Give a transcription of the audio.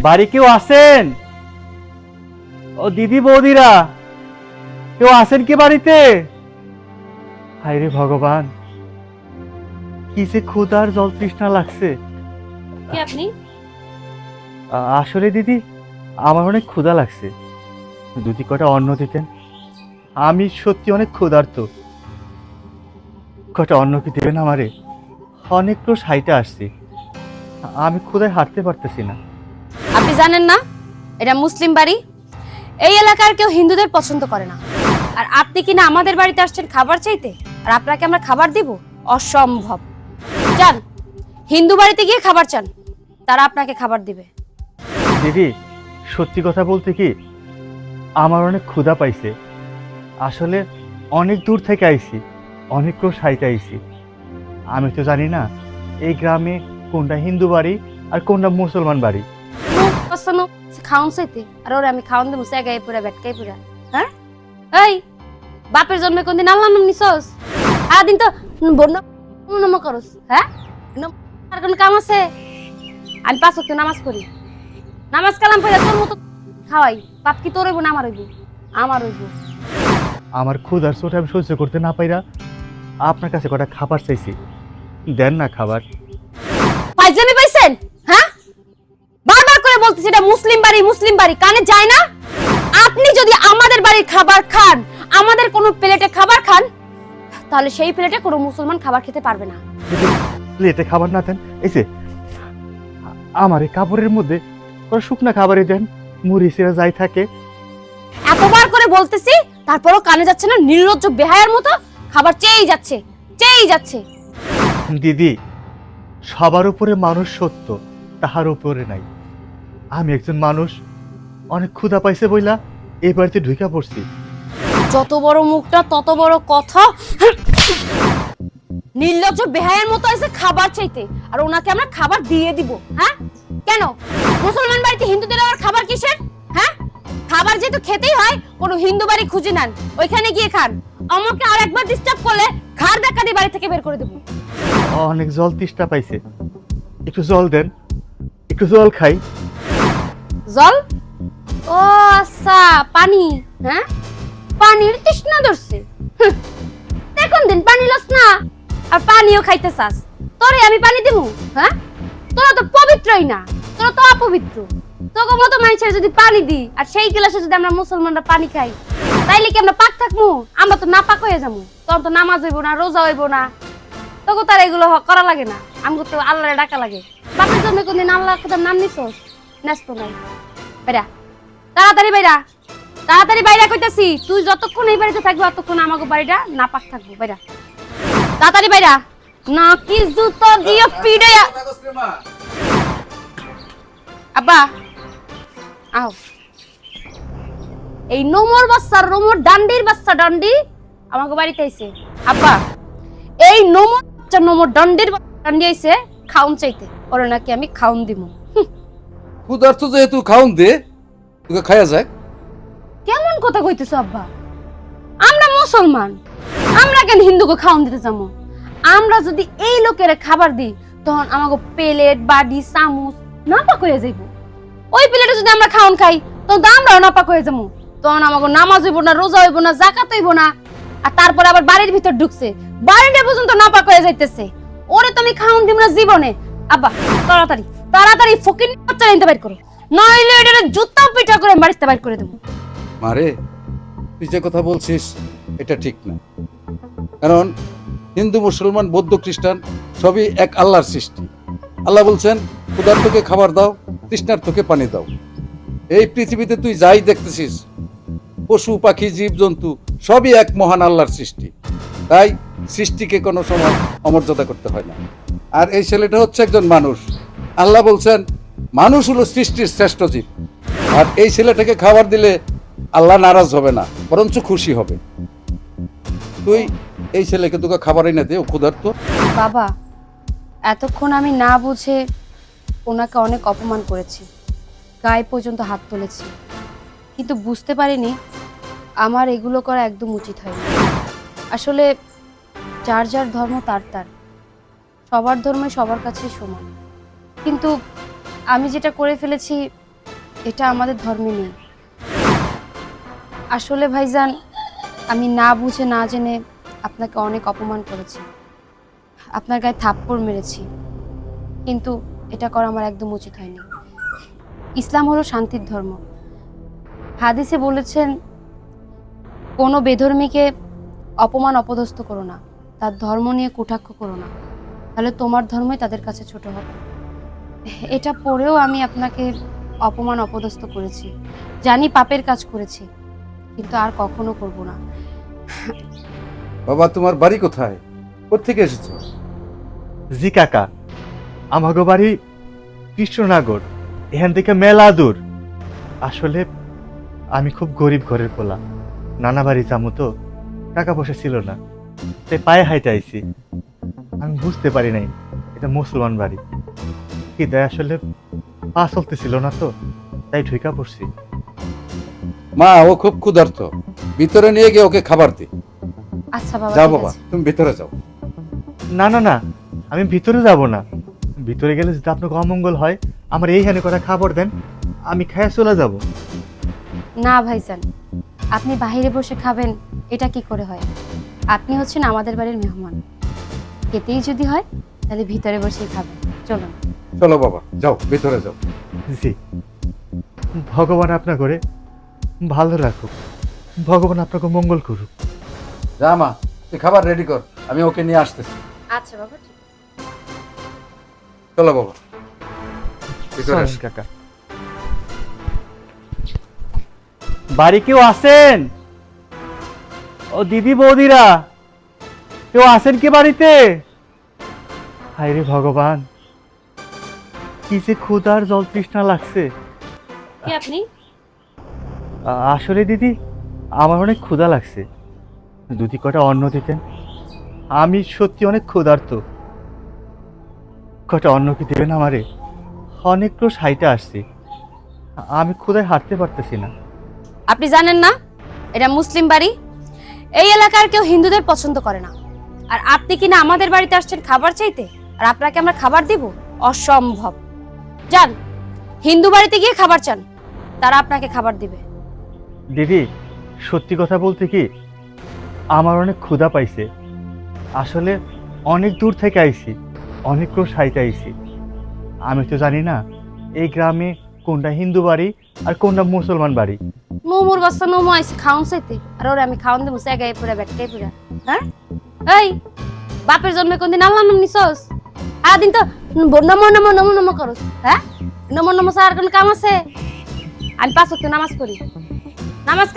বাড়ি কেউ আছেন? ও দিদি বৌদিরা, কেউ আছেন কি বাড়িতে? হায় রে ভগবান, কি যে ক্ষুধার জল তৃষ্ণা লাগছে। কে আপনি? আসলে দিদি, আমার অনেক ক্ষুধা লাগছে, যদি কটা অন্ন দিতেন। আমি সত্যি অনেক ক্ষুধার্ত, কটা অন্ন কি দেবেন আমারে? অনেক ক্রোশ হাইটে আসছি, আমি ক্ষুধায় হাঁটতে পারতেছি না। আপনি জানেন না এটা মুসলিম বাড়ি? এই এলাকার কেউ হিন্দুদের পছন্দ করে না। আর আপনি কিনা আমাদের বাড়িতে আসছেন খাবার চাইতে, আর আপনাকে আমরা খাবার দিব? অসম্ভব। যান, হিন্দু বাড়িতে গিয়ে খাবার চান, তারা আপনাকে খাবার দিবে। দিদি, সত্যি কথা বলতে কি, আমার অনেক ক্ষুধা পাইছে। আসলে অনেক দূর থেকে আইছি, অনেক ক্রোশ হাইটে আইছি। আমি তো জানি না এই গ্রামে কোনটা হিন্দু বাড়ি আর কোনটা মুসলমান বাড়ি। খাওন চাইতে আর ওরে আমি খাওয়ান দেবো সেগাই পুরা বেটকাই পুরা। হ্যাঁ, এই বাপের জন্মে কোনদিন আল্লাহ নাম নিছস? সারাদিন তো বন্য করস। হ্যাঁ, আর কোন কাম আছে? আমি 5 ওয়াক্ত নামাজ পড়ি, নামাজ কালাম পড়ে তোর মতো খাওয়াই। বাপ কি তোর হইব না আমার হইব? আমার হইব। আমার ক্ষুধার চোটে আমি সহ্য করতে না পাইরা আপনার কাছে কটা খাবার চাইছি, দেন না খাবার। পাইজানি পাইছেন? হ্যাঁ, বারবার করে বলতেছি এটা মুসলিম বাড়ি, মুসলিম বাড়ি, কানে যায় না? আপনি যদি আমাদের বাড়ির খাবার খান, আমাদের কোনো প্লেটে খাবার খান, তাহলে সেই প্লেটে কোনো মুসলমান খাবার খেতে পারবে না। প্লেটে খাবার না দেন, এই যে আমার এই কাপড়ের মধ্যে ওরা শুকনা খাবারই দেন, মুড়ি সিরা যাই থাকে। এতবার করে বলতেছি, তারপরও কানে যাচ্ছে না? নির্লজ্জ বেহায়ার মতো খাবার চেয়েই যাচ্ছে, চেয়েই যাচ্ছে। দিদি, সবার উপরে মানুষ সত্য, তাহার উপরে নাই। আমি একজন মানুষ, অনেক ক্ষুধা পাইছে বইলা এই বাড়িতে ঢুকা পড়ছি। যত বড় মুখটা তত বড় কথা। নির্লজ্জ বেহায়ার মতো এসে খাবার চাইতে, আর ওনাকে আমরা খাবার দিয়ে দিব? হ্যাঁ, কেন? মুসলমান বাড়িতে হিন্দুদের আবার খাবার কিসের? হ্যাঁ, খাবার যেহেতু খেতেই হয়, কোনো হিন্দু বাড়ি খুঁজে নেন, ওইখানে গিয়ে খান। আমাকে আর একবার ডিস্টার্ব করলে ঘাড় ধাক্কা দিয়ে বাড়ি থেকে বের করে দেব। অনেক জল তৃষ্ণা পাইছে, একটু জল দেন, একটু জল খাই। জল? ও আচ্ছা, পানি। হ্যাঁ, পানির তৃষ্ণা ধরছে। দেখুন দিন পানি লস না, আর পানিও খাইতে চাস? তোরে আমি পানি দিমু? হ্যাঁ, তোরা তো পবিত্রই না, তোরা তো অপবিত্র। তোকে মতো মানুষের যদি পানি দিই, আর সেই গ্লাসে যদি আমরা মুসলমানরা পানি খাই, তাইলে কি আমরা পাক থাকবো? আমরা তো নাপাক হয়ে যাবো। তোর তো নামাজ হইব না, রোজা হইব না। তোকে তার এগুলো করা লাগে না, আমাকে তো আল্লাহরে ডাকা লাগে। বাপের জন্য কোনদিন আল্লাহ খোদার নাম নিছস? ন্যস্ত নাই। বাইরা, তাড়াতাড়ি বাইরা, তাড়াতাড়ি বাইরা কইতাছি। তুই যতক্ষণ এই বাড়িতে থাকবি, ততক্ষণ আমাকে বাড়িটা নাপাক থাকবো। বাইরা, তাড়াতাড়ি বাইরা, না কি জুতো দিয়ে পিড়াইয়া। আব্বা আও, এই নোমর বাচ্চা, রোমর ডান্ডির বাচ্চা ডান্ডি আমাকে বাড়িতে আইছে। আব্বা, এই নোমর বাচ্চা, নোমর ডান্ডির ডান্ডি আইছে খাউন চাইতে। ওরে নাকি আমি খাউন দিমু। ক্ষুধার্ত যেহেতু খাউন দে, তোকে খায়া যায়। কেমন কথা কইতেছো আব্বা? আমরা মুসলমান, আমরা কেন হিন্দুকে খাওয়ান দিতে যাবো? আমরা যদি এই লোকের খাবার দিই, তখন আমাকে প্লেট, বাড়ি, চামচ নাপাক হয়ে যাইব। ওই প্লেটে যদি আমরা খাওয়ান খাই, তখন তো আমরাও নাপাক হয়ে যাবো। তখন আমাকে নামাজ হইব না, রোজা হইব না, জাকাত হইব না। আর তারপরে আবার বাড়ির ভিতর ঢুকছে, বাড়িটা পর্যন্ত নাপাক হয়ে যাইতেছে। ওরে তো আমি খাওয়ান দিব না জীবনে। আব্বা, তাড়াতাড়ি তাড়াতাড়ি ফকির বাচ্চা নিতে বাইর করো, নইলে এটা জুতা পিঠা করে বাড়িতে বাইর করে দেবো। মারে, তুই যে কথা বলছিস এটা ঠিক না। কারণ হিন্দু, মুসলমান, বৌদ্ধ, খ্রিস্টান সবই এক আল্লাহর সৃষ্টি। আল্লাহ বলছেন, ক্ষুধার্তকে খাবার দাও, তৃষ্ণার্তকে পানি দাও। এই পৃথিবীতে তুই যাই দেখতেছিস, পশু পাখি, জীব জন্তু সবই এক মহান আল্লাহর সৃষ্টি। তাই সৃষ্টিকে কোনো সময় অমর্যাদা করতে হয় না। আর এই ছেলেটা হচ্ছে একজন মানুষ। আল্লাহ বলছেন, মানুষ হলো সৃষ্টির শ্রেষ্ঠ জীব। আর এই ছেলেটাকে খাবার দিলে আল্লাহ নারাজ হবে না, বরঞ্চ খুশি হবে। তুই এই ছেলেকে তোকে খাবার এনে দে, ও ক্ষুধার্ত। বাবা, এতক্ষণ আমি না বুঝে ওনাকে অনেক অপমান করেছি, গায়ে পর্যন্ত হাত তুলেছি, কিন্তু বুঝতে পারিনি আমার এগুলো করা একদম উচিত হয়নি। আসলে যার যার ধর্ম তার তার, সবার ধর্মে সবার কাছে সমান। কিন্তু আমি যেটা করে ফেলেছি এটা আমাদের ধর্মে নেই। আসলে ভাইজান, আমি না বুঝে না জেনে আপনাকে অনেক অপমান করেছি, আপনার গায়ে থাপ্পড় মেরেছি, কিন্তু এটা করা আমার একদম উচিত হয়নি। ইসলাম হলো শান্তির ধর্ম। হাদিসে বলেছেন, কোনো বেধর্মীকে অপমান অপদস্থ করো না, তার ধর্ম নিয়ে কটাক্ষ করো না, তাহলে তোমার ধর্মই তাদের কাছে ছোট হবে। এটা পড়েও আমি আপনাকে অপমান অপদস্থ করেছি, জানি পাপের কাজ করেছি, কিন্তু আর কখনো করব না। বাবা, তোমার বাড়ি কোথায়? কোত্থেকে এসেছো? জি কাকা, আমাগো বাড়ি কৃষ্ণনগর, এখান থেকে মেলা দূর। আসলে আমি খুব গরিব ঘরের পোলা, নানা বাড়ি যাবো তো, টাকা পয়সা ছিল না, তাই পায়ে হাইটে আইছি। আমি বুঝতে পারি নাই এটা মুসলমান বাড়ি কি, তাই আসলে পা চলতেছিল না তো, তাই ঢুকা পড়ছি। মা, ও খুব ক্ষুধার্ত, ভিতরে নিয়ে গিয়ে ওকে খাবার দি। আচ্ছা বাবা, যাও ঠিক বাবা, আছে। তুমি ভিতরে যাও। না না না, আমি ভিতরে যাব না। ভিতরে গেলে যদি আপনাকে অমঙ্গল হয়, আমার এইখানে করে খাবার দেন, আমি খেয়ে চলে যাব। না ভাইজান, আপনি বাইরে বসে খাবেন, এটা কি করে হয়? আপনি হচ্ছেন আমাদের বাড়ির মেহমান, খেতেই যদি হয় তাহলে ভিতরে বসেই খাবেন। চলুন। চলো বাবা, যাও ভিতরে যাও। জি, ভগবান আপনার করে ভালো রাখুক, ভগবান আপনাকে মঙ্গল করুক। যা মা, তুই খাবার রেডি কর, আমি ওকে নিয়ে আসতেছি। আচ্ছা বাবা, ঠিক আছে। চলো বাবা, ভিতরে চলেন আসো। কাকা। বাড়ি কেউ আছেন? ও দিদি বৌদিরা, কেউ আছেন কি বাড়িতে? হায় রে ভগবান, কি যে ক্ষুধার জল তৃষ্ণা লাগছে। কে আপনি? আসলে দিদি, আমার অনেক ক্ষুধা লাগছে, যদি কটা অন্ন দিতেন। আমি সত্যি অনেক ক্ষুধার্ত, কটা অন্ন কি দেবেন আমারে? অনেক ক্রোশ হাইটে আসছি, আমি ক্ষুধায় হাঁটতে পারতেছি না। আপনি জানেন না এটা মুসলিম বাড়ি? এই এলাকার কেউ হিন্দুদের পছন্দ করে না, আর আপনি কিনা আমাদের বাড়িতে আসছেন খাবার চাইতে, আর আপনাকে আমরা খাবার দিব? অসম্ভব। যান, হিন্দু বাড়িতে গিয়ে খাবার চান, তারা আপনাকে খাবার দিবে। দিদি, সত্যি কথা বলতে কি, আমার অনেক ক্ষুধা পাইছে। আসলে অনেক দূর থেকে আইছি, অনেক ক্রোশ হাইটে আইছি। আমি তো জানি না এই গ্রামে কোনটা হিন্দু বাড়ি আর কোনটা মুসলমান বাড়ি। নোমর বাচ্চা নোমো আইসি খাওন চাইতে, আর ওরে আমি খাওন দেবো সেগাই পুরা ব্যাটকাই পুরা। হ্যাঁ, এই বাপের জন্মে কোনদিন আল্লাহ নাম নিছস? দিন তো নমো নমো নমো নমো করস। হ্যাঁ, নমো নমো আর কোন কাম আছে? আমি 5 ওয়াক্ত নামাজ পড়ি, নামাজ